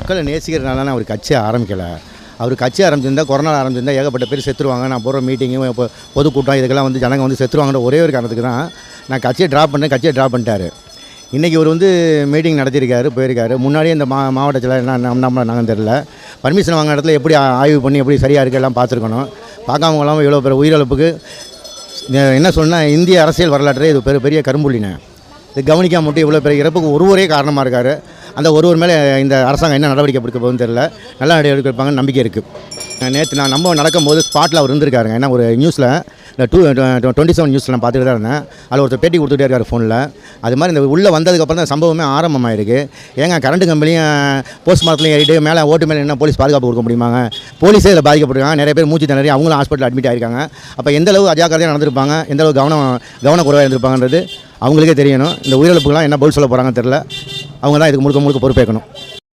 மக்களை நேசிக்கிறதுனால அவர் கட்சியை ஆரம்பிக்கலை. அவர் கட்சி ஆரம்பிச்சிருந்தால் கொரோனா ஆரம்பிச்சிருந்தால் ஏகப்பட்ட பேர் செத்துருவாங்க. நான் போகிற மீட்டிங்கு இப்போ பொதுக்கூட்டம் இதுக்கெல்லாம் வந்து ஜனங்க வந்து செத்துருவாங்கன்ற ஒரே ஒரு காரணத்துக்கு தான் நான் கட்சியை ட்ராப் பண்ணிட்டார். இன்றைக்கி இவர் வந்து மீட்டிங் நடத்தியிருக்காரு, போயிருக்காரு. முன்னாடியே இந்த மாவட்டத்தில் என்ன நாங்கள் தெரியல. பர்மிஷன் வாங்கின இடத்துல எப்படி ஆய்வு பண்ணி எப்படி சரியாக இருக்குது எல்லாம் பார்த்துருக்கணும். பார்க்காமலாம் இவ்வளோ பேர் உயிரிழப்புக்கு என்ன சொன்னால் இந்திய அரசியல் வரலாற்றே இது பெரிய கரும்புள்ளினே. இது கவனிக்காம மட்டும் இவ்வளோ பெரிய இறப்புக்கு ஒருவரே காரணமாக இருக்கார். அந்த ஒருவர் மேலே இந்த அரசாங்கம் என்ன நடவடிக்கை எடுக்க போகுதுன்னு தெரியல. நல்ல நடவடிக்கை எடுப்பாங்கன்னு நம்பிக்கை இருக்குது. நேற்று நான் நம்ம நடக்கும்போது ஸ்பாட்டில் அவர் இருந்திருக்காருங்க. ஏன்னா ஒரு நியூஸில் இந்த 27 நியூஸில் நான் பார்த்துட்டு தான் இருந்தேன். அதில் ஒருத்தர் பேட்டி கொடுத்துட்டே இருக்கார் ஃபோனில். அது மாதிரி இந்த உள்ளே வந்ததுக்கப்புறம் தான் சம்பவமே ஆரம்பமாயிருக்கு. ஏங்க கரண்ட் கம்பெனியும் போஸ்ட் மார்க்கெட்லையும் ஏறிட்டு மேலே ஓட்டு மேலே என்ன போலீஸ் பாதுகாப்பு கொடுக்க முடியுமாங்க? போலீஸே இதில் பாதிக்கப்பட்டிருக்காங்க. நிறைய பேர் மூச்சு திணறி அவங்களும் ஹாஸ்பிட்டல் அட்மிட் ஆகிருக்காங்க. அப்போ எந்தளவு அஜாக்கிரதையாக நடந்திருப்பாங்க, எந்தளவு கவனக்குறைவாக இருந்திருப்பாங்கன்றது அவங்களுக்கே தெரியணும். இந்த உயிரிழப்புகள்லாம் என்ன பதில் சொல்ல போகிறாங்கன்னு தெரில. அவங்க தான் இதுக்கு முழுக்க பொறுப்பேற்கணும்.